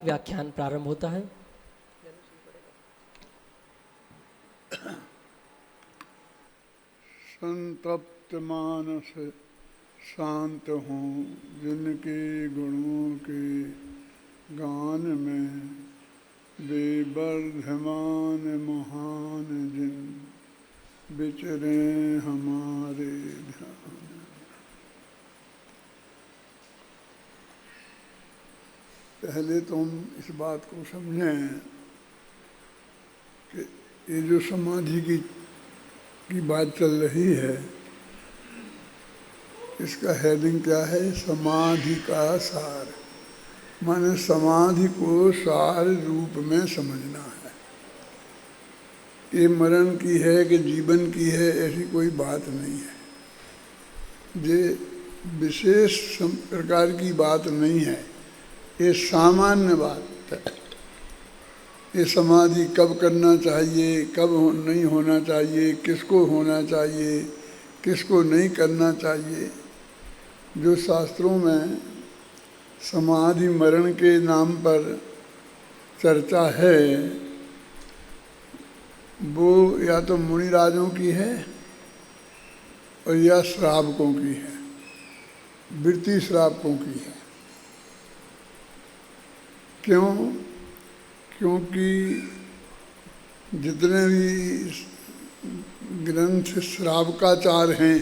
व्याख्यान प्रारंभ होता है। संतप्त मानस शांत हों जिनके गुणों के गान में, बेवर्धमान महान जिन विचरे हमारे ध्यान। पहले तो हम इस बात को समझें कि ये जो समाधि की बात चल रही है, इसका हेडिंग क्या है? समाधि का सार। माने समाधि को सार रूप में समझना है। ये मरण की है कि जीवन की है, ऐसी कोई बात नहीं है। ये विशेष प्रकार की बात नहीं है, ये सामान्य बात है। ये समाधि कब करना चाहिए, कब नहीं होना चाहिए, किसको होना चाहिए, किसको नहीं करना चाहिए, जो शास्त्रों में समाधि मरण के नाम पर चर्चा है, वो या तो मुनिराजों की है और या श्रावकों की है, वृत्ति श्रावकों की है। क्यों? क्योंकि जितने भी ग्रंथ श्रावकाचार हैं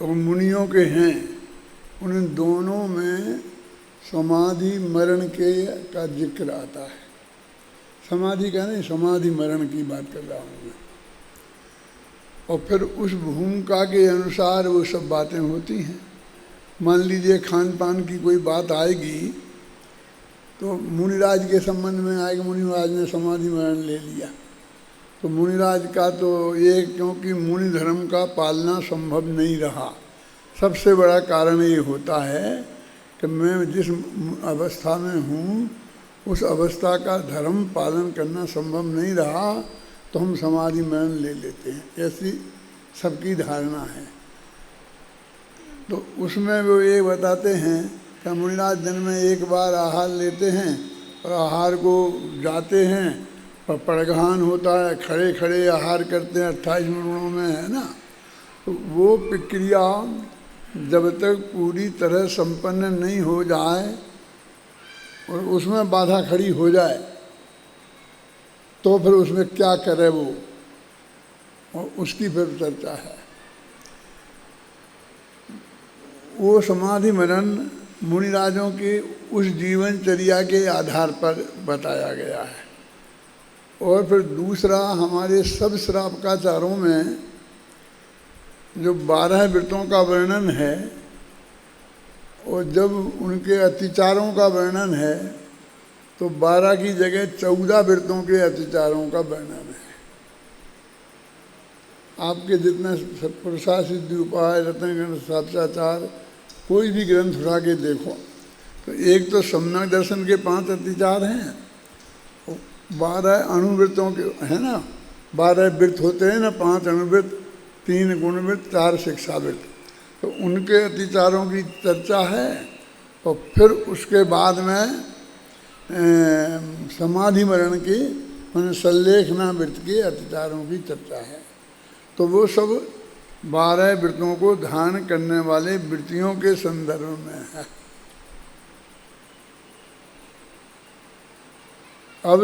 और मुनियों के हैं, उन दोनों में समाधि मरण का जिक्र आता है। समाधि का नहीं, समाधि मरण की बात कर रहा हूँ मैं। और फिर उस भूमिका के अनुसार वो सब बातें होती हैं। मान लीजिए खान पान की कोई बात आएगी तो मुनिराज के संबंध में आएगा, मुनिराज ने समाधि मरण ले लिया तो मुनिराज का तो ये, क्योंकि मुनि धर्म का पालना संभव नहीं रहा। सबसे बड़ा कारण ये होता है कि मैं जिस अवस्था में हूँ उस अवस्था का धर्म पालन करना संभव नहीं रहा, तो हम समाधि मरण ले लेते हैं, ऐसी सबकी धारणा है। तो उसमें वो ये बताते हैं कि मुनिराज दिन में एक बार आहार लेते हैं और आहार को जाते हैं, और परगहान होता है, खड़े खड़े आहार करते हैं 28 गुणों में, है ना। तो वो प्रक्रिया जब तक पूरी तरह संपन्न नहीं हो जाए और उसमें बाधा खड़ी हो जाए तो फिर उसमें क्या करे वो, और उसकी फिर चर्चा है। वो समाधि मरण मुनिराजों के उस जीवनचर्या के आधार पर बताया गया है। और फिर दूसरा, हमारे सब श्रावकाचारों में जो 12 व्रतों का वर्णन है और जब उनके अतिचारों का वर्णन है तो 12 की जगह 14 व्रतों के अतिचारों का वर्णन है। आपके जितने पुरुषा सिद्धि उपाय रत्नगण साक्षाचार कोई भी ग्रंथ उठा के देखो तो एक तो सम्यक दर्शन के 5 अतिचार हैं, 12 अणुवृत्तों के, है ना, 12 वृत्त होते हैं ना, 5 अणुवृत्त, 3 गुणवृत्त, 4 शिक्षावृत्त। तो उनके अतिचारों की चर्चा है। और फिर उसके बाद में समाधि मरण की, मैंने सल्लेखना वृत्त के अतिचारों की चर्चा है। तो वो सब 12 वृत्तों को ध्यान करने वाले वृत्तियों के संदर्भ में है। अब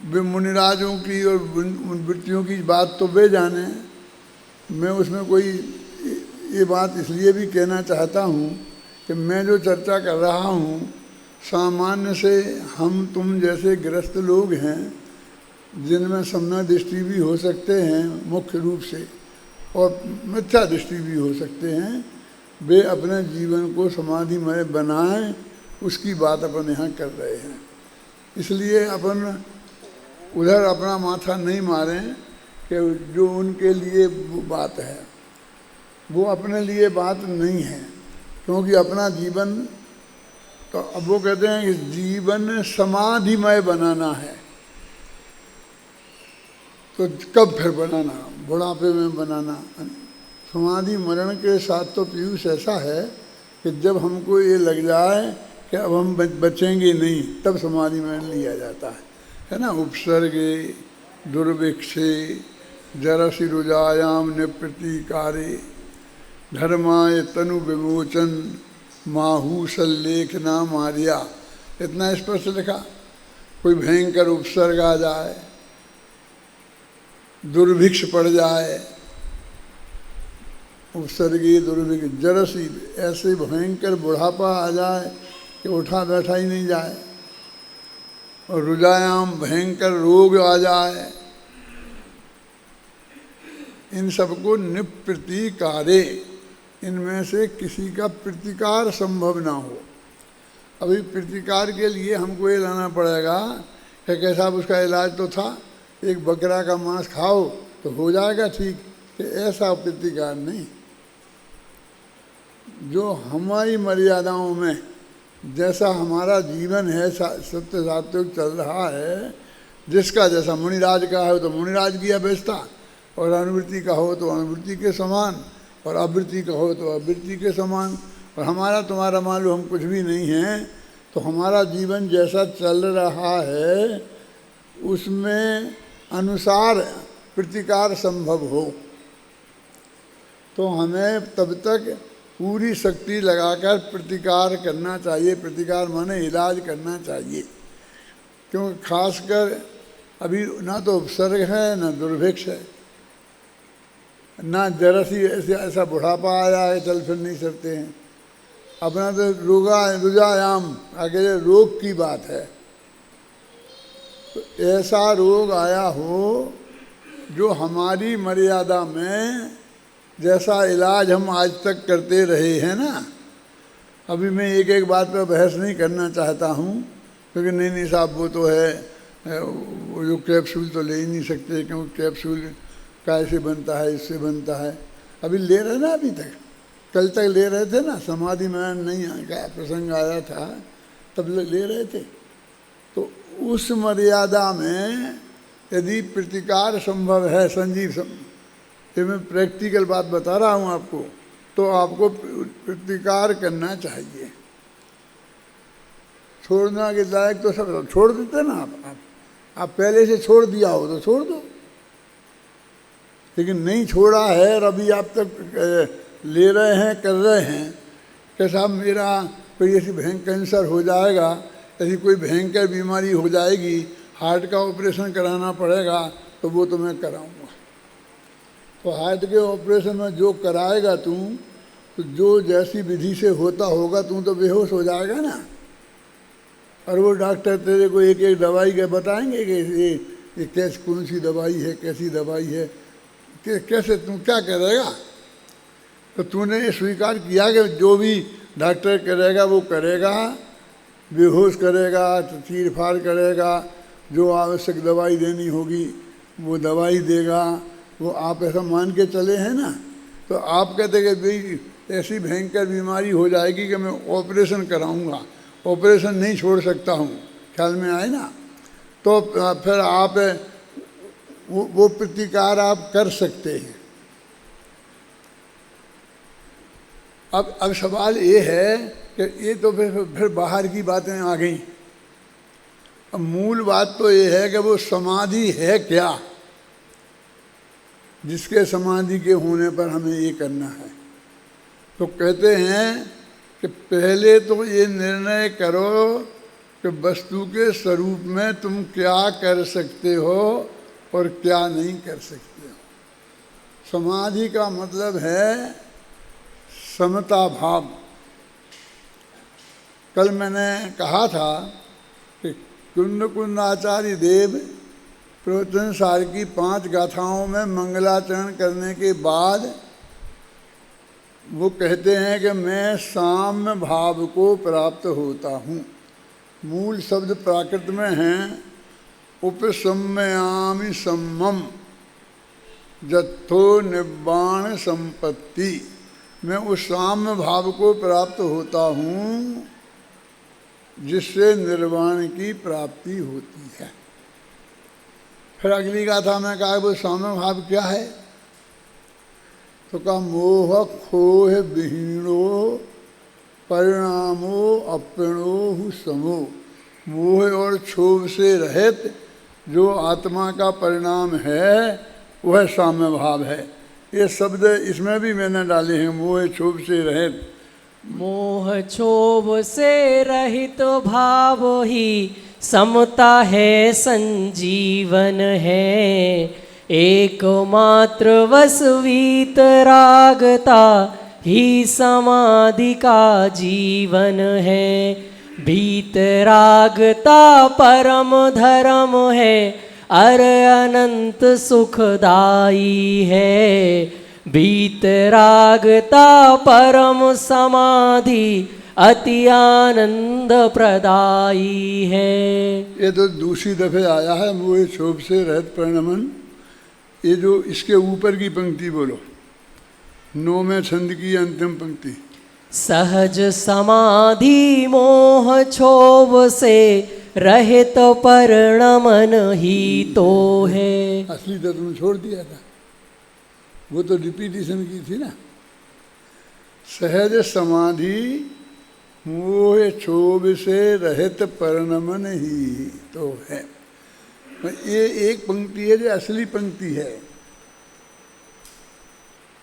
वे मुनिराजों की और उन वृत्तियों की बात तो वे जाने, मैं उसमें कोई ये बात इसलिए भी कहना चाहता हूँ कि मैं जो चर्चा कर रहा हूँ सामान्य से हम तुम जैसे गृहस्थ लोग हैं, जिनमें सम्यक दृष्टि भी हो सकते हैं मुख्य रूप से और मिथ्या दृष्टि भी हो सकते हैं, वे अपने जीवन को समाधिमय बनाएं, उसकी बात अपन यहाँ कर रहे हैं। इसलिए अपन उधर अपना माथा नहीं मारें कि जो उनके लिए वो बात है वो अपने लिए बात नहीं है, क्योंकि अपना जीवन तो अब वो कहते हैं कि जीवन समाधिमय बनाना है। तो कब फिर बनाना? बुढ़ापे में बनाना। समाधि मरण के साथ तो पीयूष ऐसा है कि जब हमको ये लग जाए कि अब हम बचेंगे नहीं, तब समाधि में लिया जाता है ना। उपसर्गे दुर्भिक्षे जरसी रुजायाम निप्रतीकारे धर्माय तनु विमोचन माहूसल्लेख नाम आर्या। इतना स्पष्ट लिखा। कोई भयंकर उपसर्ग आ जाए, दुर्भिक्ष पड़ जाए, उपसर्गी दुर्भिक्ष, जरसी ऐसे भयंकर बुढ़ापा आ जाए कि उठा बैठा ही नहीं जाए, और रुजायाम भयंकर रोग आ जाए, इन सबको निप्रतीकारे, इनमें से किसी का प्रतिकार संभव ना हो। अभी प्रतिकार के लिए हमको ये लाना पड़ेगा कि कैसा उसका इलाज तो था, एक बकरा का मांस खाओ तो हो जाएगा ठीक, कि ऐसा प्रतिकार नहीं। जो हमारी मर्यादाओं में जैसा हमारा जीवन है, सत्य सात्विक चल रहा है, जिसका जैसा मुनिराज का है तो मुनिराज की अवस्था, और अनुवृत्ति का हो तो अनुवृत्ति के समान, और आवृत्ति का हो तो आवृत्ति के समान। और हमारा तुम्हारा मालूम हम कुछ भी नहीं है, तो हमारा जीवन जैसा चल रहा है उसमें अनुसार प्रतिकार संभव हो, तो हमें तब तक पूरी शक्ति लगाकर प्रतिकार करना चाहिए। प्रतिकार माने इलाज करना चाहिए, क्योंकि खासकर अभी ना तो उपसर्ग है, ना दुर्भिक्ष है, ना जरासी ऐसा बुढ़ापा आया है चल फिर नहीं सकते हैं। अपना तो रुजायाम अकेले रोग की बात है। तो ऐसा रोग आया हो जो हमारी मर्यादा में जैसा इलाज हम आज तक करते रहे हैं ना। अभी मैं एक एक बात पर बहस नहीं करना चाहता हूँ, क्योंकि नहीं साहब वो तो है, वो जो कैप्सूल तो ले ही नहीं सकते, क्योंकि कैप्सूल कैसे बनता है, इससे बनता है। अभी ले रहे ना, अभी तक कल तक ले रहे थे ना, समाधि में नहीं का प्रसंग आया था तब ले रहे थे। तो उस मर्यादा में यदि प्रतिकार संभव है, संजीव, ये मैं प्रैक्टिकल बात बता रहा हूँ आपको, तो आपको प्रतिकार करना चाहिए। छोड़ना के लायक तो सब छोड़ देते ना आप पहले से छोड़ दिया हो तो छोड़ दो, लेकिन नहीं छोड़ा है और अभी आप तक ले रहे हैं, कर रहे हैं कि साहब मेरा कोई ऐसी भयंकर कैंसर हो जाएगा, ऐसी कोई भयंकर बीमारी हो जाएगी, हार्ट का ऑपरेशन कराना पड़ेगा, तो वो तो मैं कराऊंगा। तो हार्ट के ऑपरेशन में जो कराएगा तू, तो जो जैसी विधि से होता होगा तू तो बेहोश हो जाएगा ना। और वो डॉक्टर तेरे को एक एक दवाई के बताएंगे कि ये कैसी कौन सी दवाई है, कैसी दवाई है, कैसे तू क्या करेगा। तो तूने स्वीकार किया कि जो भी डॉक्टर करेगा वो करेगा, बेहोश करेगा, चीर फाड़ करेगा, जो आवश्यक दवाई देनी होगी वो दवाई देगा, वो आप ऐसा मान के चले हैं ना। तो आप कहते कि भाई ऐसी भयंकर बीमारी हो जाएगी कि मैं ऑपरेशन कराऊंगा, ऑपरेशन नहीं छोड़ सकता हूँ, ख्याल में आए ना। तो फिर आप वो प्रतिकार आप कर सकते हैं। अब सवाल ये है कि ये तो फिर बाहर की बातें आ गई। अब मूल बात तो ये है कि वो समाधि है क्या, जिसके समाधि के होने पर हमें ये करना है। तो कहते हैं कि पहले तो ये निर्णय करो कि वस्तु के स्वरूप में तुम क्या कर सकते हो और क्या नहीं कर सकते हो। समाधि का मतलब है समता भाव। कल मैंने कहा था कि कुंद आचार्य देव प्रवचन सार की 5 गाथाओं में मंगलाचरण करने के बाद वो कहते हैं कि मैं साम्य भाव को प्राप्त होता हूँ। मूल शब्द प्राकृत में हैं उपसम्मयामि सम्मम जत्थो निब्बाण संपत्ति। मैं उस साम्य भाव को प्राप्त होता हूँ जिससे निर्वाण की प्राप्ति होती है। फिर अगली गाथा में कहा वो साम्य भाव क्या है, तो कहा मोह खोह विहीणो परिणामो अपणो समो, मोह और क्षोभ से रहित जो आत्मा का परिणाम है वह साम्य भाव है। ये शब्द इसमें भी मैंने डाले हैं, मोह क्षोभ से रहित। मोह क्षोभ से रहित भाव ही समता है, संजीवन है। एकमात्र वश वीतरागता ही समाधि का जीवन है। वीतरागता परम धर्म है, अरे अनंत सुखदाई है। वीतरागता परम समाधि अति आनंद प्रदायी है। ये तो दूसरी दफे आया है, मोह क्षोभ से रहित परिणमन। ये जो इसके ऊपर की पंक्ति बोलो, 9वें छंद की अंतिम पंक्ति। सहज समाधि मोह क्षोभ से रहित परिणमन ही तो है। असली तो तुमने छोड़ दिया था, वो तो रिपीटिशन की थी ना। सहज समाधि मोह क्षोभ से रहित परिणमन ही तो है। ये एक पंक्ति है जो असली पंक्ति है।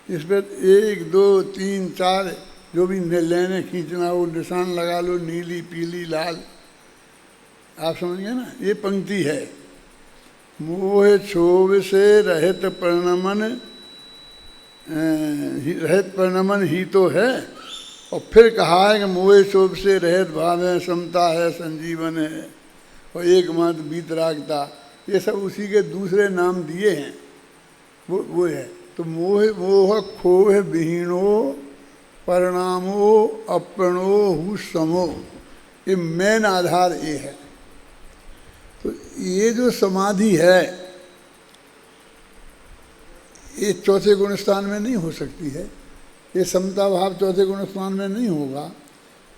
इस पर 1 2 3 4 जो भी लाइनें खींचना हो निशान लगा लो, नीली पीली लाल, आप समझ गए ना। ये पंक्ति है, मोह क्षोभ से रहित परिणमन, रहित परिणमन ही तो है। और फिर कहा है कि मोह क्षोभ से रहित भाव है, समता है, संजीवन है और एकमात्र वीतरागता। ये सब उसी के दूसरे नाम दिए हैं, वो है। तो मोह क्षोभ विहीनो परिणामो अपणो समो, ये मेन आधार ये है। तो ये जो समाधि है ये चौथे गुण स्थान में नहीं हो सकती है। ये समता भाव चौथे गुण स्थान में नहीं होगा।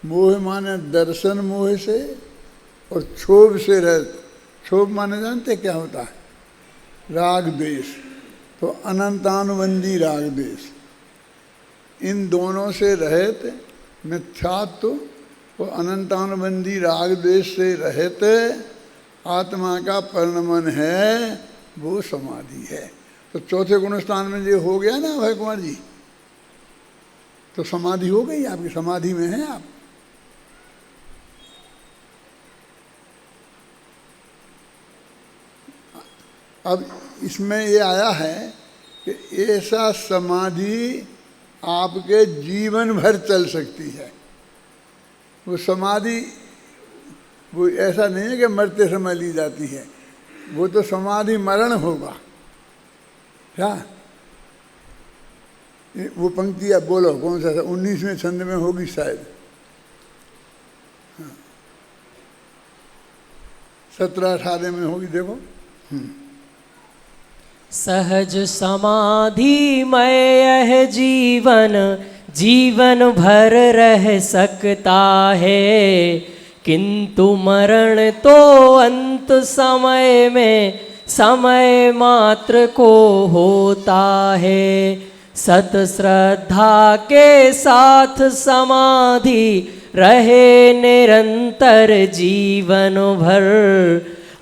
मोह माने दर्शन मोह से, और क्षोभ से रहित। क्षोभ माने जानते क्या होता है? राग द्वेष। तो अनंतानुबंधी राग द्वेष, इन दोनों से रहित मिथ्यात्व और अनंतानुबंधी राग द्वेष से रहित आत्मा का परिणमन है, वो समाधि है। तो चौथे गुण स्थान में ये हो गया ना अभय कुमार जी, तो समाधि हो गई आपकी, समाधि में है आप। अब इसमें ये आया है कि ऐसा समाधि आपके जीवन भर चल सकती है। वो समाधि वो ऐसा नहीं है कि मरते समय ली जाती है, वो तो समाधि मरण होगा। क्या वो पंक्ति आप बोलो कौन सा था? 19वें छंद में होगी शायद, 17-18 में होगी, देखो। सहज समाधि में यह जीवन जीवन भर रह सकता है, किंतु मरण तो अंत समय में समय मात्र को होता है। सत श्रद्धा के साथ समाधि रहे निरंतर जीवन भर,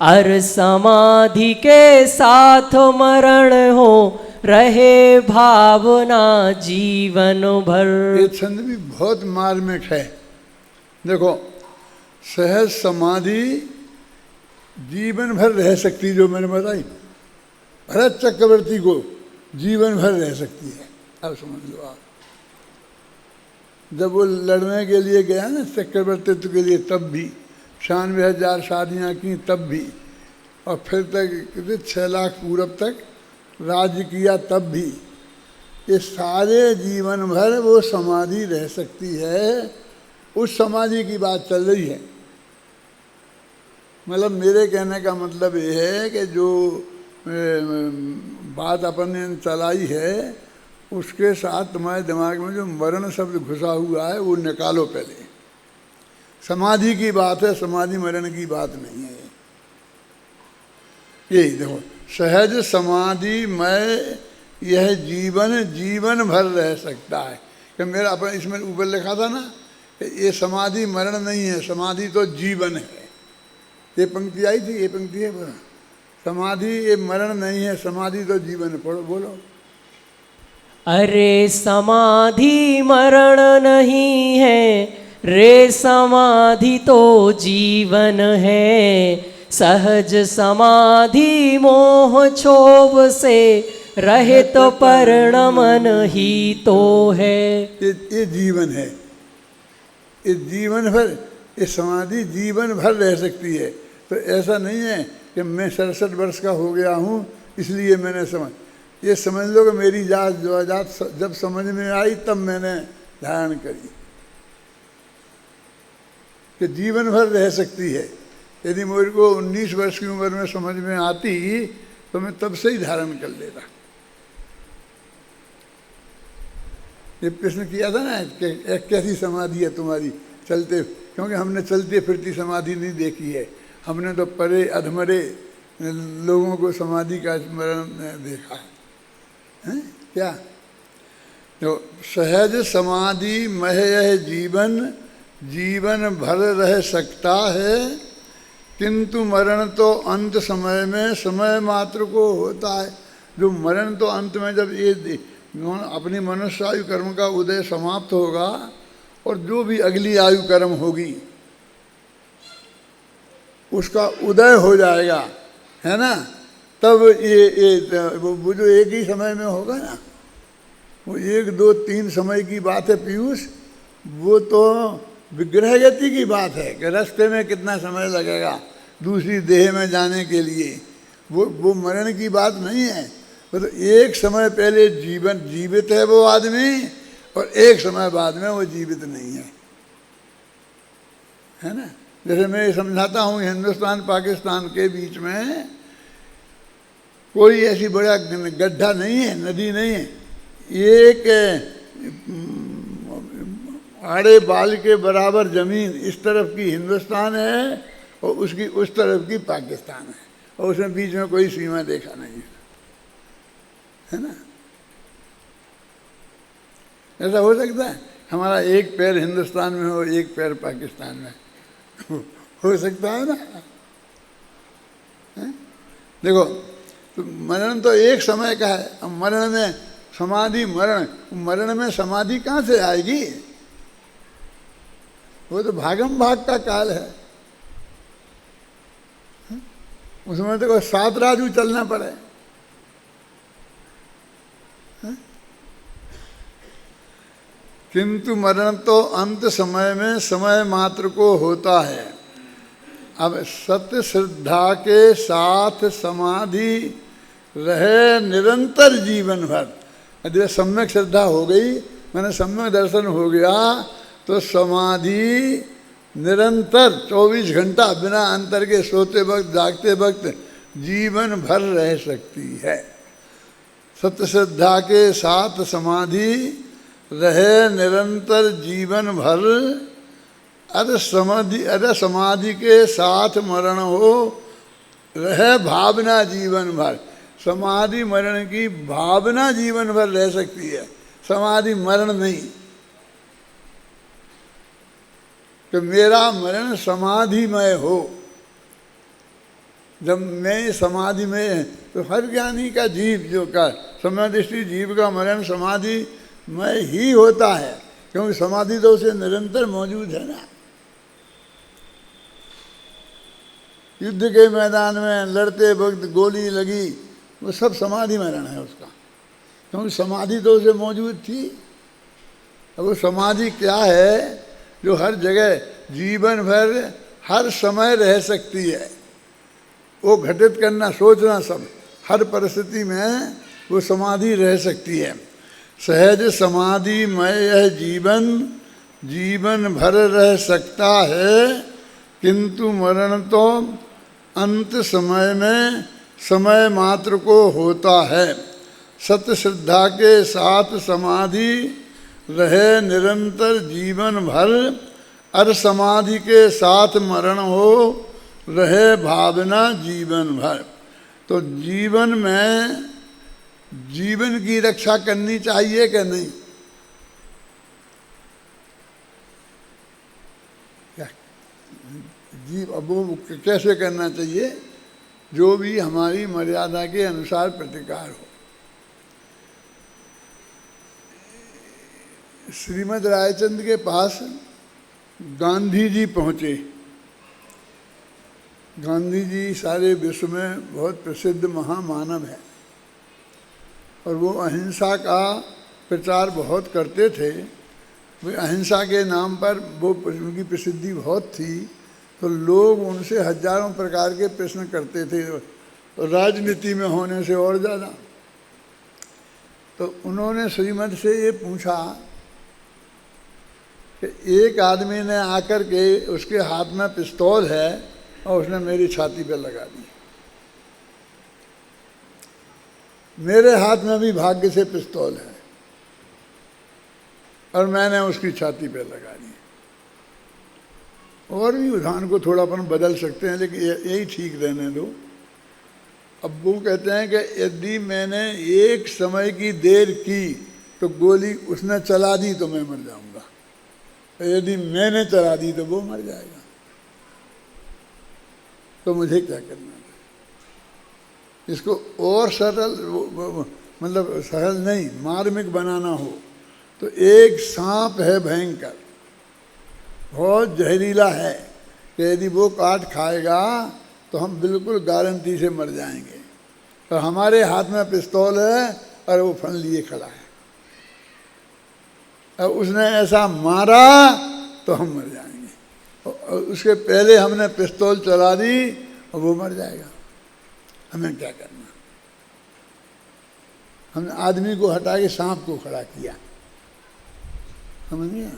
अर समाधि के साथ मरण हो रहे भावना जीवन भर। ये छंद भी बहुत मार्मिक है। देखो, सहज समाधि जीवन भर रह सकती, जो मैंने बताई भरत चक्रवर्ती को जीवन भर रह सकती है। अब समझ लो आप, जब वो लड़ने के लिए गया ना चक्रवर्तित्व के लिए, तब भी 96,000 शादियाँ की, तब भी, और फिर तक 6 लाख पूरब तक राज्य किया, तब भी। ये सारे जीवन भर वो समाधि रह सकती है। उस समाधि की बात चल रही है। मतलब मेरे कहने का मतलब ये है कि जो बात अपन ने चलाई है उसके साथ तुम्हारे दिमाग में जो मरण शब्द घुसा हुआ है वो निकालो पहले। समाधि की बात है, समाधि मरण की बात नहीं है। यही देखो, सहज समाधि में यह जीवन जीवन भर रह सकता है। कि मेरा अपन इसमें ऊपर लिखा था ना ये समाधि मरण नहीं है, समाधि तो जीवन है। ये पंक्ति आई थी, ये पंक्ति है, समाधि ये मरण नहीं है, समाधि तो जीवन है। पढ़ो, बोलो। अरे समाधि मरण नहीं है रे, समाधि तो जीवन है। सहज समाधि मोह क्षोभ से रहित परिणमन ही तो है। ये जीवन है, ये जीवन भर, ये समाधि जीवन भर रह सकती है। तो ऐसा नहीं है कि मैं 67 वर्ष का हो गया हूँ इसलिए मैंने ये समझ लो कि मेरी जात जब समझ में आई तब मैंने धारण करी कि जीवन भर रह सकती है। यदि मेरे को 19 वर्ष की उम्र में समझ में आती तो मैं तब से ही धारण कर लेता। ये प्रश्न किया था ना कि कैसी समाधि है तुम्हारी चलते, क्योंकि हमने चलती फिरती समाधि नहीं देखी है, हमने तो परे अधमरे लोगों को समाधि का स्मरण देखा है। क्या जो सहज समाधि मह यह जीवन जीवन भर रह सकता है, किंतु मरण तो अंत समय में समय मात्र को होता है। जो मरण तो अंत में जब ये अपनी मनुष्य आयु कर्म का उदय समाप्त होगा और जो भी अगली आयु कर्म होगी उसका उदय हो जाएगा, है ना, तब ये वो जो एक ही समय में होगा ना, वो 1 2 3 समय की बात है पीयूष। वो तो विग्रह गति की बात है कि रास्ते में कितना समय लगेगा दूसरी देह में जाने के लिए, वो मरण की बात नहीं है। वो तो एक समय पहले जीवित है वो आदमी और एक समय बाद में वो जीवित नहीं है ना। जैसे मैं समझाता हूँ हिंदुस्तान पाकिस्तान के बीच में कोई ऐसी बड़ा गड्ढा नहीं है, नदी नहीं है, एक आड़े बाल के बराबर जमीन इस तरफ की हिंदुस्तान है और उसकी उस तरफ की पाकिस्तान है, और उसमें बीच में कोई सीमा देखा नहीं है ना। ऐसा हो सकता है हमारा एक पैर हिंदुस्तान में हो एक पैर पाकिस्तान में हो सकता है ना। है? देखो तो मरण तो एक समय का है। अब मरण में समाधि, मरण में समाधि कहाँ से आएगी? वो तो भागम भाग का काल है। उसमें तो 7 राजू चलना पड़े। किंतु मरण तो अंत समय में समय मात्र को होता है। अब सत्य श्रद्धा के साथ समाधि रहे निरंतर जीवन भर। यदि सम्यक श्रद्धा हो गई, मैंने सम्यक दर्शन हो गया, तो समाधि निरंतर 24 घंटा बिना अंतर के सोते वक्त जागते वक्त जीवन भर रह सकती है। सत्य श्रद्धा के साथ समाधि रहे निरंतर जीवन भर। अरे समाधि के साथ मरण हो रहे भावना जीवन भर। समाधि मरण की भावना जीवन भर रह सकती है, समाधि मरण नहीं। कि मेरा मरण समाधिमय हो। जब मैं समाधि में, तो हर ज्ञानी का जीव जो का समाधिष्ठि जीव का मरण समाधिमय ही होता है, क्योंकि समाधि तो उसे निरंतर मौजूद है ना। युद्ध के मैदान में लड़ते वक्त गोली लगी, वो सब समाधि मरण है उसका, क्योंकि समाधि तो उसे मौजूद थी। अब वो समाधि क्या है? जो हर जगह जीवन भर हर समय रह सकती है। वो घटित करना सोचना सब हर परिस्थिति में वो समाधि रह सकती है। सहज समाधि में यह जीवन भर रह सकता है, किंतु मरण तो अंत समय में समय मात्र को होता है। सत्य श्रद्धा के साथ समाधि रहे निरंतर जीवन भर। अर समाधि के साथ मरण हो रहे भावना जीवन भर। तो जीवन में जीवन की रक्षा करनी चाहिए कि नहीं? जीव अब वो कैसे करना चाहिए, जो भी हमारी मर्यादा के अनुसार प्रतिकार हो। श्रीमद् रायचंद के पास गांधी जी पहुँचे। गांधी जी सारे विश्व में बहुत प्रसिद्ध महामानव है और वो अहिंसा का प्रचार बहुत करते थे। वे अहिंसा के नाम पर वो उनकी प्रसिद्धि बहुत थी, तो लोग उनसे हजारों प्रकार के प्रश्न करते थे और राजनीति में होने से और ज़्यादा। तो उन्होंने श्रीमद् से ये पूछा कि एक आदमी ने आकर के उसके हाथ में पिस्तौल है और उसने मेरी छाती पे लगा दी। मेरे हाथ में भी भाग्य से पिस्तौल है और मैंने उसकी छाती पे लगा दी। और भी उदाहरण को थोड़ा अपन बदल सकते हैं, लेकिन यही ठीक रहने दो। अब वो कहते हैं कि यदि मैंने एक समय की देर की तो गोली उसने चला दी तो मैं मर जाऊंगा, यदि मैंने चला दी तो वो मर जाएगा। तो मुझे क्या करना है? इसको और सरल मतलब सरल नहीं मार्मिक बनाना हो तो एक सांप है भयंकर, बहुत जहरीला है कि यदि वो काट खाएगा तो हम बिल्कुल गारंटी से मर जाएंगे, और हमारे हाथ में पिस्तौल है और वो फन लिए खड़ा है। अब उसने ऐसा मारा तो हम मर जाएंगे, और उसके पहले हमने पिस्तौल चला दी और वो मर जाएगा। हमें क्या करना? हमने आदमी को हटा के सांप को खड़ा किया, समझ गया?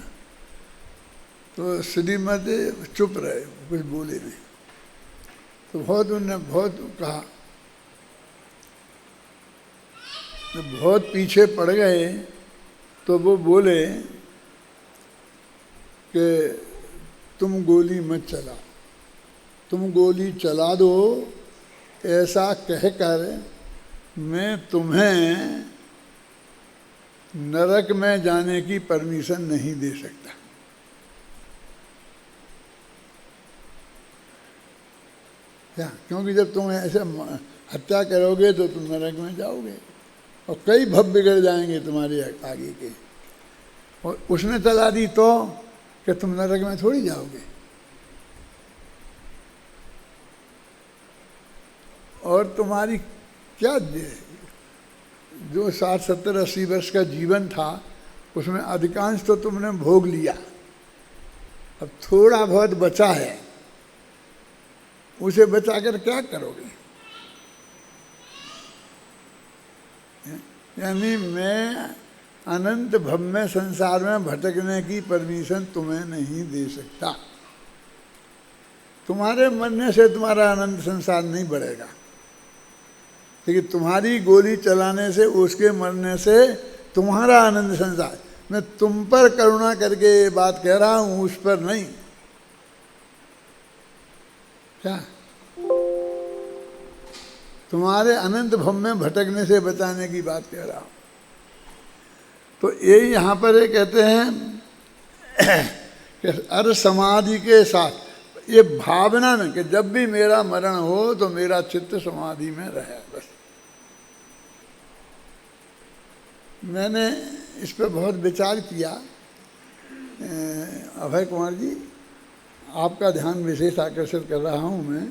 तो श्रीमद चुप रहे, कुछ बोले नहीं। तो बहुत उन्होंने बहुत कहा, जब बहुत पीछे पड़ गए तो वो बोले कि तुम गोली मत चलाओ, तुम गोली चला दो, ऐसा कहकर मैं तुम्हें नरक में जाने की परमिशन नहीं दे सकता। क्या? क्योंकि जब तुम ऐसे हत्या करोगे तो तुम नरक में जाओगे और कई भव बिगड़ जाएंगे तुम्हारे आगे के। और उसने चला दी तो कि तुम नरक में थोड़ी जाओगे। और तुम्हारी क्या जो 60, 70, 80 वर्ष का जीवन था उसमें अधिकांश तो तुमने भोग लिया, अब थोड़ा बहुत बचा है, उसे बचाकर क्या करोगे? यानी मैं अनंत भव में संसार में भटकने की परमिशन तुम्हें नहीं दे सकता। तुम्हारे मरने से तुम्हारा अनंत संसार नहीं बढ़ेगा, लेकिन तुम्हारी गोली चलाने से उसके मरने से तुम्हारा आनंद संसार। मैं तुम पर करुणा करके ये बात कह रहा हूं, उस पर नहीं। क्या? तुम्हारे अनंत भव में भटकने से बचाने की बात कह रहा हूं। तो ये यहाँ पर ये कहते हैं कि अर समाधि के साथ ये भावना में कि जब भी मेरा मरण हो तो मेरा चित्त समाधि में रहे, बस। मैंने इस पर बहुत विचार किया। अभय कुमार जी, आपका ध्यान विशेष आकर्षित कर रहा हूँ मैं।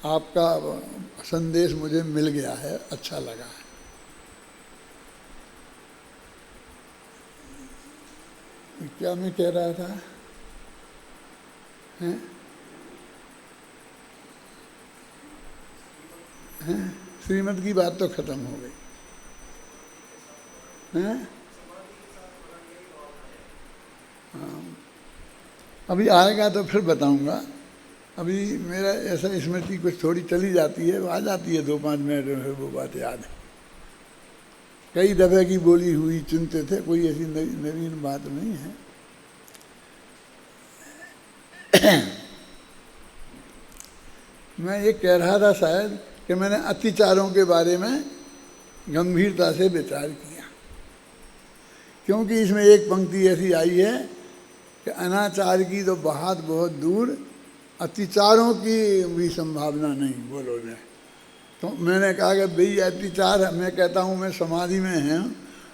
आपका संदेश मुझे मिल गया है, अच्छा लगा है। क्या मैं कह रहा था? हैं? श्रीमद् की बात तो खत्म हो गई हैं? हाँ, अभी आएगा तो फिर बताऊंगा। अभी मेरा ऐसा स्मृति कुछ थोड़ी चली जाती है, आ जाती है 2-5 मिनट में, फिर वो बात याद है। कई दफे की बोली हुई चुनते थे, कोई ऐसी नवीन बात नहीं है। मैं ये कह रहा था शायद कि मैंने अत्याचारों के बारे में गंभीरता से विचार किया, क्योंकि इसमें एक पंक्ति ऐसी आई है कि अनाचार की तो बात बहुत दूर, अतिचारों की भी संभावना नहीं बोलो ने। तो मैंने कहा कि भाई अतिचार, मैं कहता हूँ मैं समाधि में है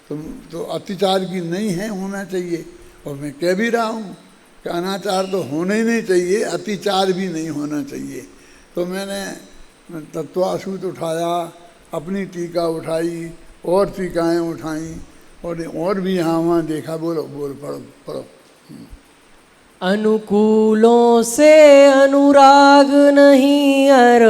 तो अतिचार की नहीं है, होना चाहिए। और मैं कह भी रहा हूँ कि अनाचार तो होना ही नहीं चाहिए, अतिचार भी नहीं होना चाहिए। तो मैंने तत्वासूत उठाया, अपनी टीका उठाई, और टीकाएँ उठाई, और भी यहाँ वहाँ देखा। बोलो पढ़ो पढ़ो। अनुकूलों से अनुराग नहीं, अर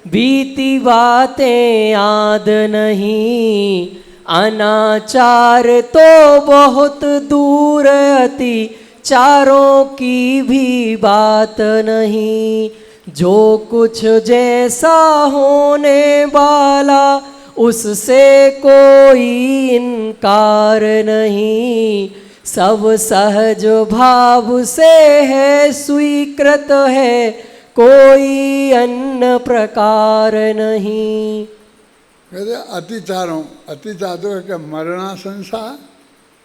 बीती बातें याद नहीं। अनाचार तो बहुत दूर, अति चारों की भी बात नहीं। जो कुछ जैसा होने वाला, उससे कोई इनकार नहीं। सब सहज भाव से है स्वीकृत है, कोई अन्य प्रकार नहीं। कहते अतिचारों का मरना संसार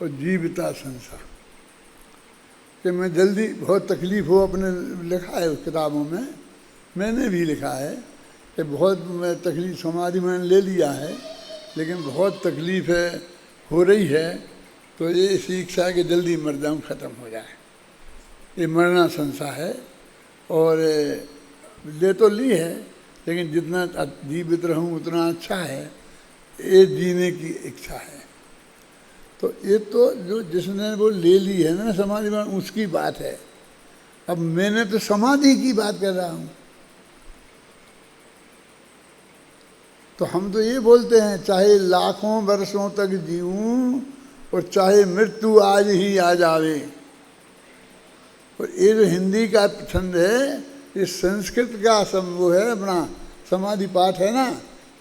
और जीविता संसार। कि मैं जल्दी, बहुत तकलीफ हो, अपने लिखा है उस किताबों में, मैंने भी लिखा है कि बहुत मैं तकलीफ, समाधि मैंने ले लिया है लेकिन बहुत तकलीफ है, हो रही है, तो ये इसी इच्छा है कि जल्दी मर जाऊँ, ख़त्म हो जाए। ये मरना संसार है। और ले तो ली है, लेकिन जितना जीवित रहूँ उतना अच्छा है, ये जीने की इच्छा है। तो ये तो जो जिसने वो ले ली है ना समाधि में, उसकी बात है। अब मैंने तो समाधि की बात कर रहा हूँ। तो हम तो ये बोलते हैं चाहे लाखों वर्षों तक जीऊँ और चाहे मृत्यु आज ही आ जावे। और ये जो हिंदी का छंद है, ये संस्कृत का वो है, अपना समाधि पाठ है ना,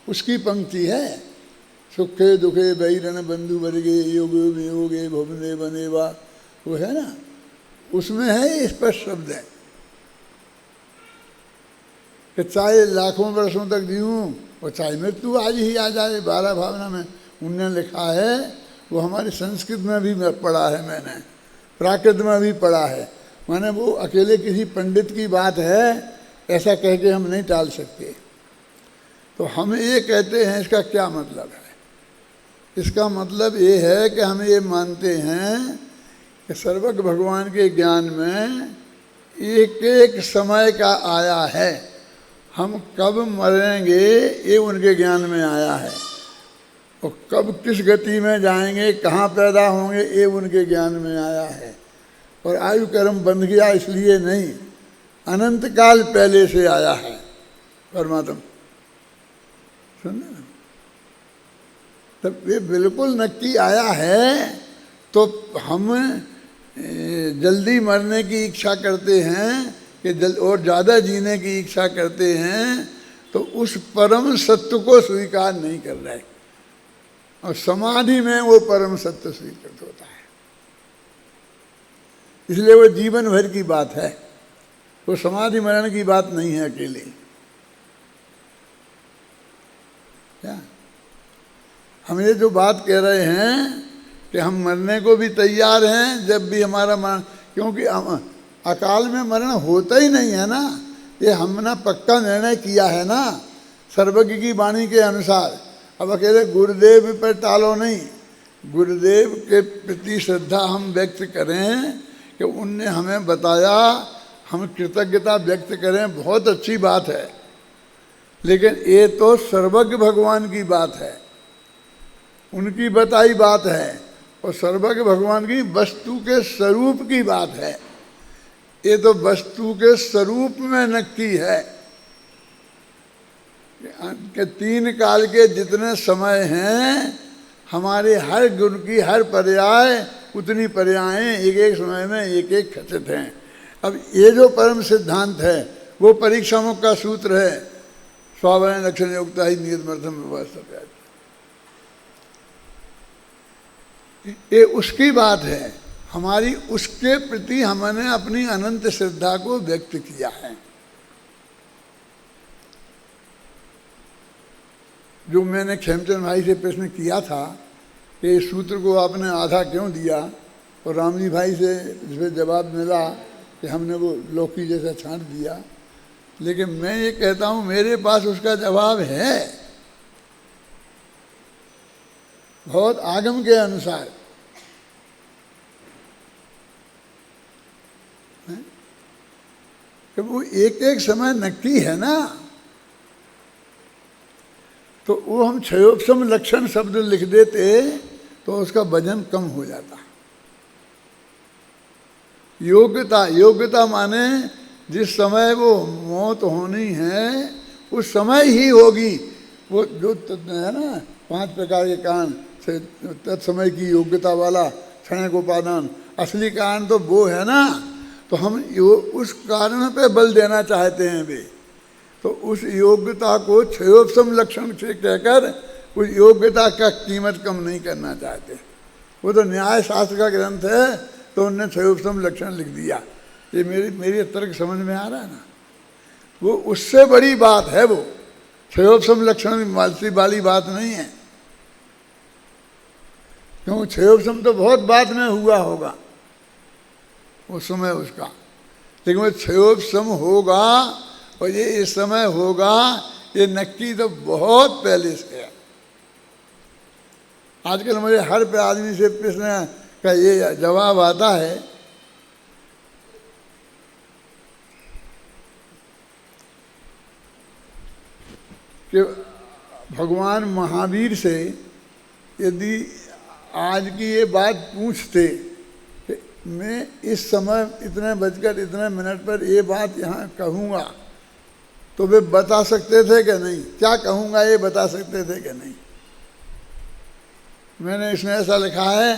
उसकी पंक्ति है। सुखे दुखे बैरन बंधु वर्गे योगे वियोगे भवने बनेवा, वो है ना, उसमें है स्पष्ट शब्द है कि चाहे लाखों वर्षों तक जीऊँ और चाहे मृत्यु आज ही आ जाए। 12 भावना में उनने लिखा है, वो हमारी संस्कृत में भी पढ़ा है मैंने, प्राकृत में भी पढ़ा है। माने वो अकेले किसी पंडित की बात है ऐसा कह के हम नहीं टाल सकते। तो हम ये कहते हैं, इसका क्या मतलब है? इसका मतलब ये है कि हम ये मानते हैं कि सर्वज्ञ भगवान के ज्ञान में एक एक समय का आया है। हम कब मरेंगे ये उनके ज्ञान में आया है, और कब किस गति में जाएंगे, कहाँ पैदा होंगे, ये उनके ज्ञान में आया है। और आयु कर्म बंध गया इसलिए नहीं, अनंत काल पहले से आया है परमात्मा। सुनना ना, तब ये बिल्कुल नक्की आया है। तो हम जल्दी मरने की इच्छा करते हैं कि और ज़्यादा जीने की इच्छा करते हैं, तो उस परम सत्य को स्वीकार नहीं कर रहे। और समाधि में वो परम सत्य स्वीकृत होता है, इसलिए वो जीवन भर की बात है, वो समाधि मरण की बात नहीं है अकेले। क्या हम ये जो बात कह रहे हैं कि हम मरने को भी तैयार हैं जब भी हमारा मरण, क्योंकि अकाल में मरण होता ही नहीं है ना। ये हमने पक्का निर्णय किया है ना सर्वज्ञ की वाणी के अनुसार। अब अकेले गुरुदेव पर टालो नहीं, गुरुदेव के प्रति श्रद्धा हम व्यक्त करें कि उनने हमें बताया, हम कृतज्ञता व्यक्त करें, बहुत अच्छी बात है। लेकिन ये तो सर्वज्ञ भगवान की बात है, उनकी बताई बात है, और सर्वज्ञ भगवान की वस्तु के स्वरूप की बात है। ये तो वस्तु के स्वरूप में नक्की है कि 3 काल के जितने समय हैं, हमारे हर गुण की हर पर्याय उतनी पर्यायें एक एक समय में एक एक खचित हैं। अब ये जो परम सिद्धांत है वो परीक्षामुख का सूत्र है, स्वावरण लक्षण योगता ही नियतमर्थम व्यवस्था। ये उसकी बात है हमारी, उसके प्रति हमने अपनी अनंत श्रद्धा को व्यक्त किया है। जो मैंने खेमचंद भाई से प्रश्न किया था कि इस सूत्र को आपने आधा क्यों दिया, और राम जी भाई से इसमें जवाब मिला कि हमने वो लौकी जैसा छांट दिया, लेकिन मैं ये कहता हूँ मेरे पास उसका जवाब है, बहुत आगम के अनुसार। कि वो एक एक समय नक्की है ना, तो वो हम क्षयोपशम लक्षण शब्द लिख देते तो उसका वजन कम हो जाता। योग्यता, योग्यता माने जिस समय वो मौत होनी है उस समय ही होगी। वो जो है ना 5 प्रकार के कारण से तत्समय की योग्यता वाला क्षणिकोपादान, असली कारण तो वो है ना, तो हम उस कारण पे बल देना चाहते हैं वे, तो उस योग्यता को क्षयोपशम लक्षण से कहकर उस योग्यता का कीमत कम नहीं करना चाहते। वो तो न्याय शास्त्र का ग्रंथ है, तो उनने क्षयोपशम लक्षण लिख दिया। ये मेरी तर्क समझ में आ रहा है ना। वो उससे बड़ी बात है, वो क्षयोपशम लक्षण वाली बात नहीं है, क्यों क्षयोपशम तो बहुत बाद में हुआ होगा उस समय उसका, लेकिन वो क्षयोपशम होगा और ये इस समय होगा, ये नक्की तो बहुत पहले से है। आजकल मुझे हर आदमी से प्रश्न का ये जवाब आता है कि भगवान महावीर से यदि आज की ये बात पूछते कि मैं इस समय इतने बजकर इतने मिनट पर ये बात यहाँ कहूँगा, तो वे बता सकते थे कि नहीं? क्या कहूँगा ये बता सकते थे कि नहीं? मैंने इसमें ऐसा लिखा है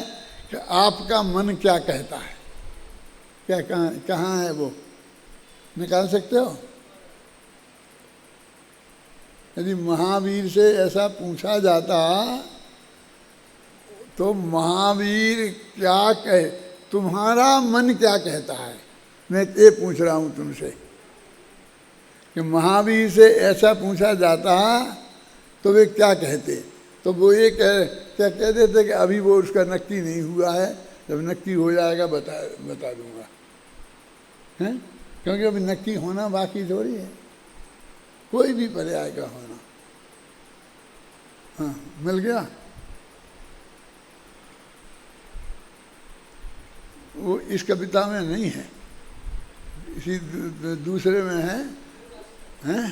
कि आपका मन क्या कहता है, क्या कहाँ है वो निकाल सकते हो? यदि महावीर से ऐसा पूछा जाता तो महावीर क्या कहे, तुम्हारा मन क्या कहता है, मैं ये पूछ रहा हूँ तुमसे कि महावीर से ऐसा पूछा जाता तो वे क्या कहते? तो वो ये क्या कह देते कि अभी वो उसका नक्की नहीं हुआ है, जब नक्की हो जाएगा बता दूंगा, हैं? क्योंकि अभी नक्की होना बाकी थोड़ी है, कोई भी पर्याय का होना। हाँ, मिल गया। वो इस कविता में नहीं है, इसी दूसरे में है, हैं?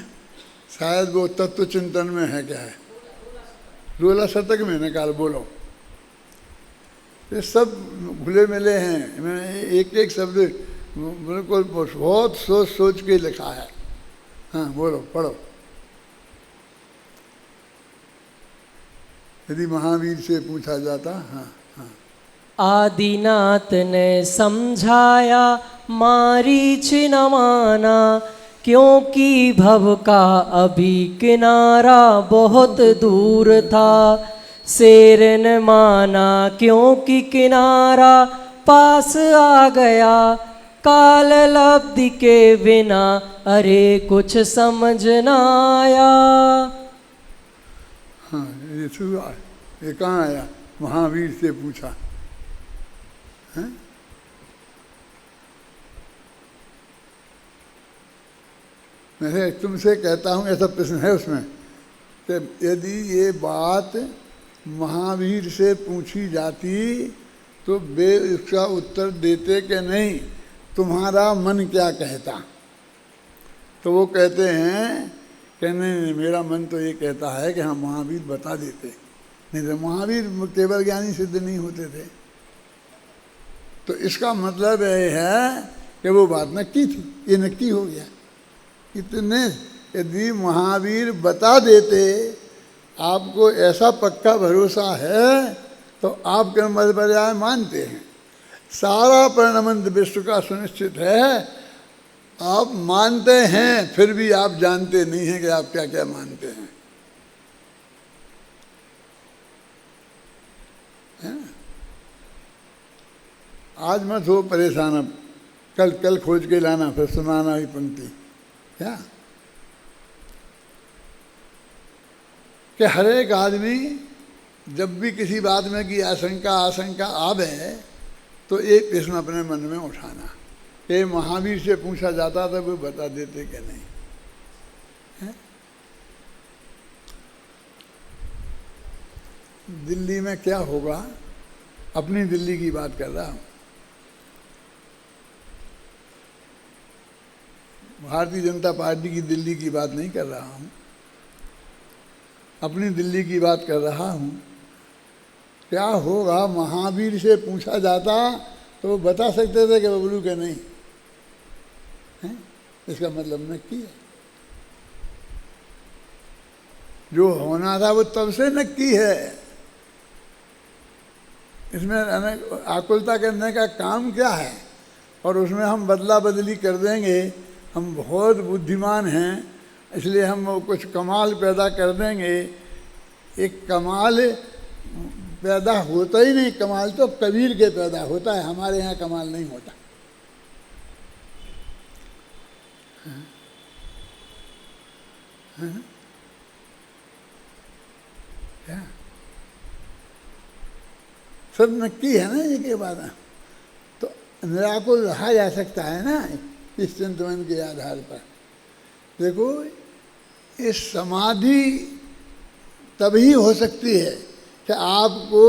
शायद वो तत्व चिंतन में है, क्या है 16 शतक में निकाल बोलो। ये सब घुले मिले हैं, मैंने एक एक शब्द बिल्कुल बहुत सोच सोच के लिखा है। हाँ बोलो, पढ़ो। यदि महावीर से पूछा जाता। हाँ हाँ। आदिनाथ ने समझाया मारीच न माना, क्योंकि भव का अभी किनारा बहुत दूर था। शेर न माना क्योंकि किनारा पास आ गया, काल लब्धि के बिना अरे कुछ समझ न आया। हाँ ये कहाँ आया? महावीर से पूछा है? मैं तुमसे कहता हूँ, ऐसा प्रश्न है उसमें कि यदि ये बात महावीर से पूछी जाती तो वे इसका उत्तर देते कि नहीं, तुम्हारा मन क्या कहता? तो वो कहते हैं कि नहीं, मेरा मन तो ये कहता है कि हाँ महावीर बता देते, नहीं तो महावीर केवल ज्ञानी सिद्ध नहीं होते थे। तो इसका मतलब ये है कि वो बात नक्की थी, ये नक्की हो गया। इतने यदि महावीर बता देते, आपको ऐसा पक्का भरोसा है तो आप कर्म बजाय मानते हैं। सारा परिणमंत विश्व का सुनिश्चित है, आप मानते हैं, फिर भी आप जानते नहीं हैं कि आप क्या क्या मानते हैं। आज मत हो परेशान, अब कल खोज के लाना, फिर सुनाना ही पंक्ति। क्या कि हर एक आदमी जब भी किसी बात में की आशंका आवे तो एक प्रश्न अपने मन में उठाना कि महावीर से पूछा जाता तो वो बता देते कि नहीं है? दिल्ली में क्या होगा, अपनी दिल्ली की बात कर रहा हूँ, भारतीय जनता पार्टी की दिल्ली की बात नहीं कर रहा हूँ, अपनी दिल्ली की बात कर रहा हूँ। क्या होगा महावीर से पूछा जाता तो वो बता सकते थे कि बबलू के नहीं है? इसका मतलब नक्की है, जो होना था वो तब से नक्की है। इसमें आकुलता करने का काम क्या है, और उसमें हम बदला बदली कर देंगे, हम बहुत बुद्धिमान हैं इसलिए हम वो कुछ कमाल पैदा कर देंगे। एक कमाल पैदा होता ही नहीं, कमाल तो कबीर के पैदा होता है, हमारे यहाँ कमाल नहीं होता। क्या सब नक्की है ना, एक बात है तो निराकुल रहा जा सकता है ना इस चिंतन के आधार पर। देखो इस समाधि तभी हो सकती है कि आपको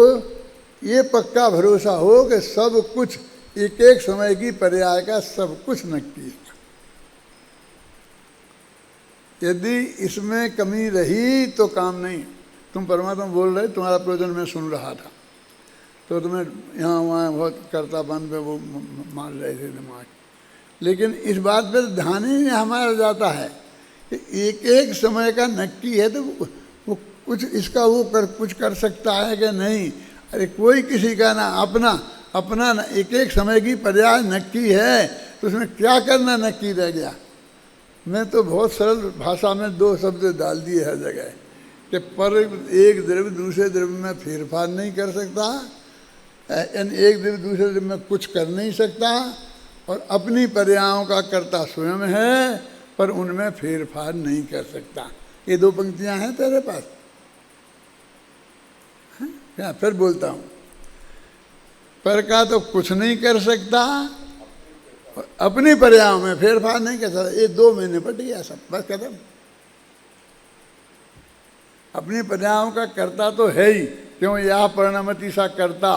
ये पक्का भरोसा हो कि सब कुछ एक एक समय की पर्याय का सब कुछ नक्की है। यदि इसमें कमी रही तो काम नहीं। तुम परमात्मा बोल रहे, तुम्हारा प्रवचन मैं सुन रहा था तो तुम्हें यहाँ वहाँ बहुत कर्तापन पे वो मार रहे थे दिमाग, लेकिन इस बात पर ध्यान ही हमारा जाता है कि एक एक समय का नक्की है तो वो कुछ इसका वो कुछ कर सकता है कि नहीं। अरे कोई किसी का ना अपना अपना ना एक एक समय की पर्याय नक्की है, तो उसमें क्या करना नक्की रह गया। मैं तो बहुत सरल भाषा में दो शब्द डाल दिए हर जगह कि पर एक द्रव्य दूसरे द्रव्य में फेरफार नहीं कर सकता, एक द्रव्य दूसरे द्रव्य में कुछ कर नहीं सकता, और अपनी पर्यायों का कर्ता स्वयं है पर उनमें फेरफार नहीं कर सकता। ये दो पंक्तियां हैं तेरे पास, क्या फिर बोलता हूँ, पर का तो कुछ नहीं कर सकता और अपनी पर्यायों में फेरफार नहीं कर सकता। ये दो में निपट गया सब, बस खत्म। अपनी पर्यायों का कर्ता तो है ही, क्यों यह परिणमति सा कर्ता,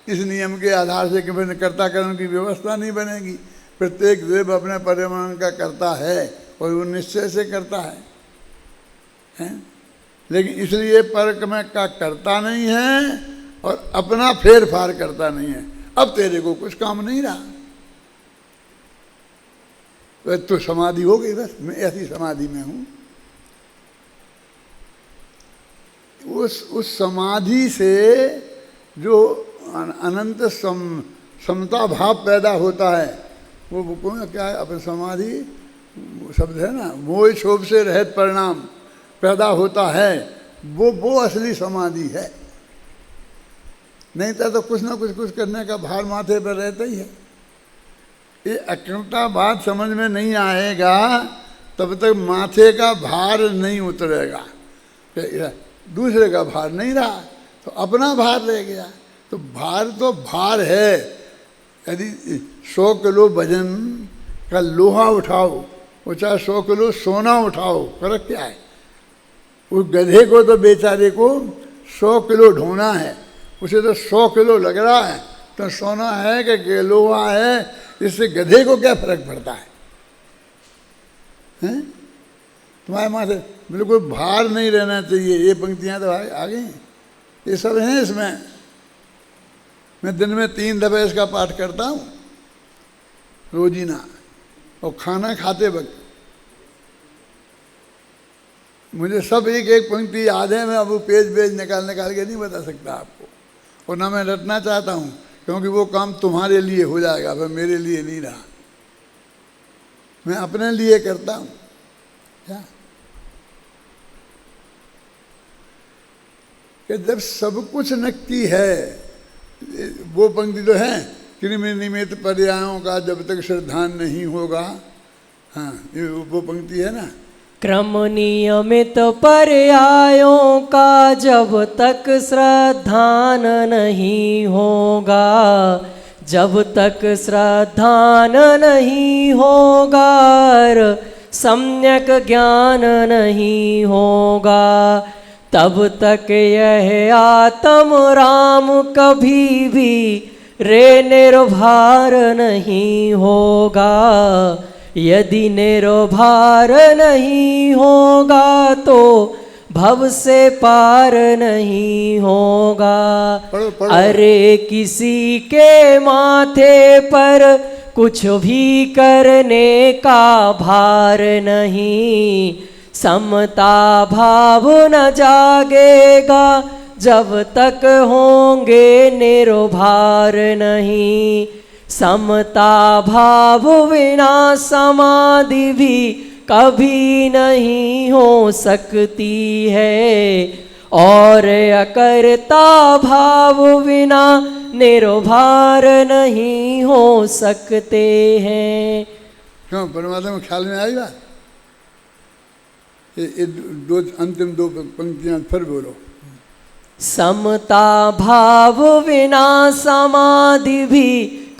इस नियम के आधार से कि फिर कर्ताकरण की व्यवस्था नहीं बनेगी। प्रत्येक देव अपने पर्यावरण का कर्ता है और वो निश्चय से करता है? लेकिन इसलिए पर में का करता नहीं है और अपना फेर फार करता नहीं है। अब तेरे को कुछ काम नहीं रहा, तो समाधि हो गई, बस मैं ऐसी समाधि में हूं। उस समाधि से जो अनंत समता भाव पैदा होता है, वो क्या है, अपने समाधि शब्द है ना, मोह क्षोभ से रहित परिणाम पैदा होता है, वो असली समाधि है। नहीं तो कुछ ना कुछ करने का भार माथे पर रहता ही है। ये अकलता बात समझ में नहीं आएगा तब तक माथे का भार नहीं उतरेगा। दूसरे का भार नहीं रहा तो अपना भार रह गया। तो भार है। यदि 100 किलो वजन का लोहा उठाओ, वो चाहे 100 किलो सोना उठाओ, फर्क क्या है? उस गधे को तो बेचारे को 100 किलो ढोना है, उसे तो 100 किलो लग रहा है, तो सोना है कि लोहा है, इससे गधे को क्या फर्क पड़ता है? हैं? तुम्हारे माथे बिल्कुल भार नहीं रहना चाहिए। ये पंक्तियां तो आ गई, ये सब हैं इसमें। मैं दिन में 3 दफे इसका पाठ करता हूँ रोजीना, और खाना खाते वक्त मुझे सब एक एक पंक्ति याद है। मैं अब वो पेज निकाल के नहीं बता सकता आपको, और ना मैं रटना चाहता हूँ, क्योंकि वो काम तुम्हारे लिए हो जाएगा, फिर मेरे लिए नहीं रहा। मैं अपने लिए करता हूँ। क्या कि जब सब कुछ नक्की है, वो पंक्ति तो है, कृमि निमित्त पर्यायों का जब तक श्रद्धान नहीं होगा। हाँ, ये वो पंक्ति है ना, क्रम नियमित पर्यायों का जब तक श्रद्धान नहीं होगा, जब तक श्रद्धान नहीं होगा, सम्यक ज्ञान नहीं होगा, तब तक यह आत्म राम कभी भी रे निर्भार नहीं होगा। यदि निर्भार नहीं होगा तो भव से पार नहीं होगा। पढ़ो। अरे किसी के माथे पर कुछ भी करने का भार नहीं, समता भाव न जागेगा जब तक होंगे निर्भार नहीं। समता भाव बिना समाधि भी कभी नहीं हो सकती है, और अकर्ता भाव बिना निर्भार नहीं हो सकते हैं। क्यों परमात्मा में ख्याल में आई बात? ये दो अंतिम दो पंक्तियां फिर बोलो। समता भाव बिना समाधि भी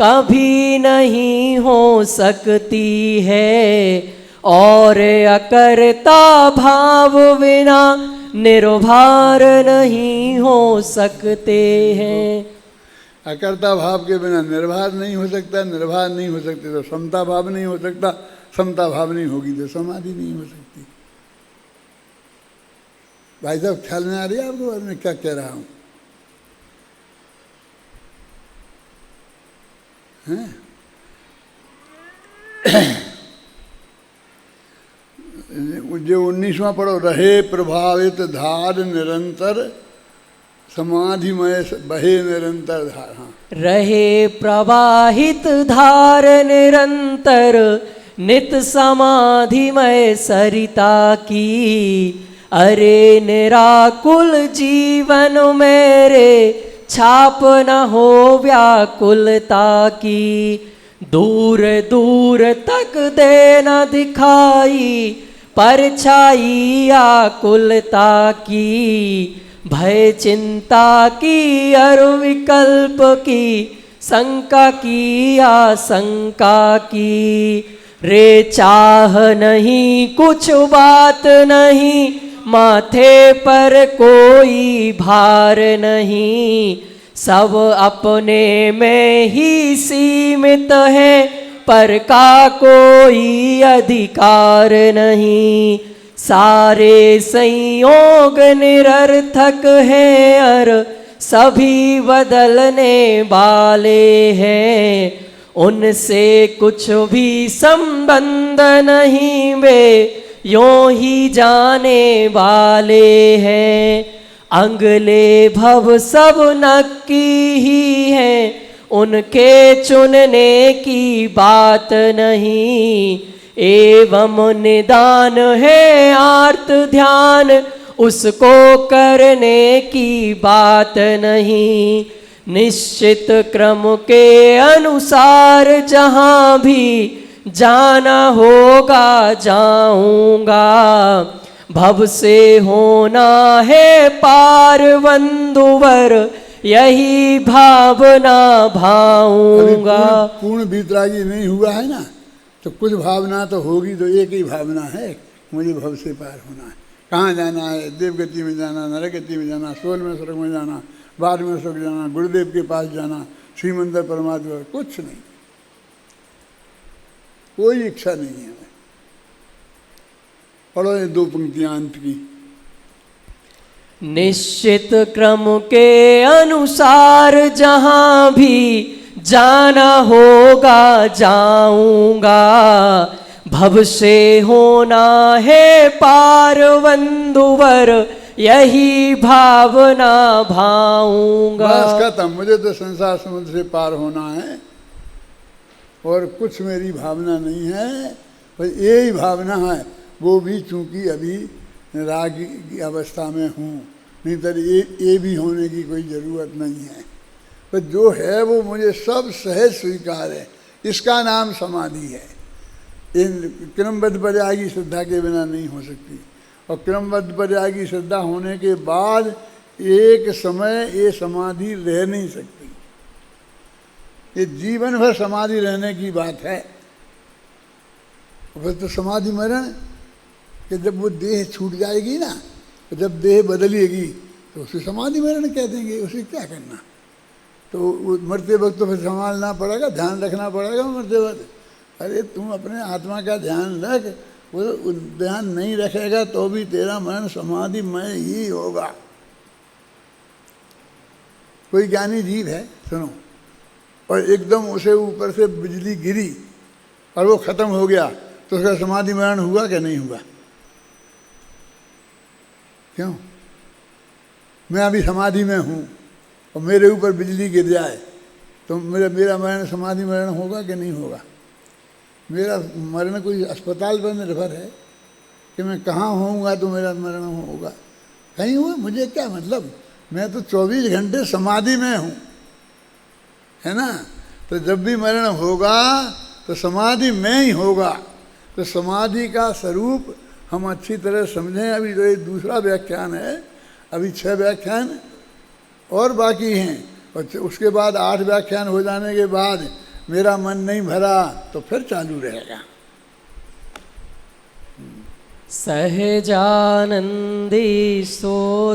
कभी नहीं हो सकती है, और अकर्ता भाव बिना निर्भार नहीं हो सकते हैं। अकर्ता भाव के बिना निर्भार नहीं हो सकता, निर्भार नहीं हो सकते तो समता भाव नहीं हो सकता, समता भाव नहीं होगी तो समाधि नहीं हो सकती। भाई साहब ख्याल में आ रही है आपको बात में क्या कह रहा हूं? जो 19वां पढ़ो, रहे प्रभावित धार निरंतर समाधिमय बहे निरंतर धार। हाँ, रहे प्रवाहित धार निरंतर नित समाधिमय सरिता की। अरे निराकुल जीवन मेरे छाप न हो व्याकुलता की। दूर दूर तक दे न दिखाई परछाई आकुलता की। भय चिंता की अर विकल्प की, शंका की आशंका की। रे चाह नहीं कुछ बात नहीं, माथे पर कोई भार नहीं। सब अपने में ही सीमित है, पर का कोई अधिकार नहीं। सारे संयोग निरर्थक हैं और सभी बदलने वाले हैं। उनसे कुछ भी संबंध नहीं, वे यों ही जाने वाले हैं। अगले भव सब नक्की ही हैं, उनके चुनने की बात नहीं। एवं निदान है आर्त ध्यान, उसको करने की बात नहीं। निश्चित क्रम के अनुसार जहाँ भी जाना होगा जाऊंगा। भव से होना है पार बंधुवर, यही भावना भाऊंगा। पूर्ण वितरागी नहीं हुआ है ना, तो कुछ भावना तो होगी, तो एक ही भावना है, मुझे भव से पार होना है। कहाँ जाना है? देवगति में जाना, नरगति में जाना, 16वें स्वर्ग में जाना, 12वें स्वर्ग जाना, गुरुदेव के पास जाना, श्रीमंदिर परमात्मा, कुछ नहीं, कोई इच्छा नहीं है। पढ़ो ये दो पंक्तियां अंत की। निश्चित क्रम के अनुसार जहाँ भी जाना होगा जाऊंगा। भव से होना है पार बंधुवर, यही भावना भाऊंगा। बस खत्म, मुझे तो संसार समुद्र से पार होना है और कुछ मेरी भावना नहीं है, बस यही भावना है। वो भी चूंकि अभी राग की अवस्था में हूँ, नहीं तो ये भी होने की कोई ज़रूरत नहीं है। पर जो है वो मुझे सब सहज स्वीकार है, इसका नाम समाधि है। इन क्रमबद्ध वैरागी श्रद्धा के बिना नहीं हो सकती, और क्रमबद्ध वैरागी श्रद्धा होने के बाद एक समय ये समाधि रह नहीं सकती। ये जीवन भर समाधि रहने की बात है। फिर तो समाधि मरण कि जब वो देह छूट जाएगी ना, तो जब देह बदलेगी तो उसे समाधि मरण कह देंगे, उसे क्या करना। तो वो मरते वक्त तो फिर संभालना पड़ेगा, ध्यान रखना पड़ेगा मरते वक्त। अरे तुम अपने आत्मा का ध्यान रख, वो ध्यान नहीं रखेगा तो भी तेरा मरण समाधिमय ही होगा। कोई ज्ञानी जीव है, सुनो, और एकदम उसे ऊपर से बिजली गिरी और वो खत्म हो गया, तो उसका समाधि मरण हुआ क्या नहीं हुआ? क्यों? मैं अभी समाधि में हूँ और मेरे ऊपर बिजली गिर जाए तो मेरा मरण समाधि मरण होगा कि नहीं होगा? मेरा मरण कोई अस्पताल पर निर्भर है कि मैं कहाँ होऊंगा तो मेरा मरण होगा? कहीं हुआ, मुझे क्या मतलब, मैं तो 24 घंटे समाधि में हूँ, है ना। तो जब भी मरण होगा तो समाधि में ही होगा। तो समाधि का स्वरूप हम अच्छी तरह समझें। अभी तो ये दूसरा व्याख्यान है, अभी 6 व्याख्यान और बाकी हैं, और उसके बाद 8 व्याख्यान हो जाने के बाद मेरा मन नहीं भरा तो फिर चालू रहेगा। सहजानंदी सो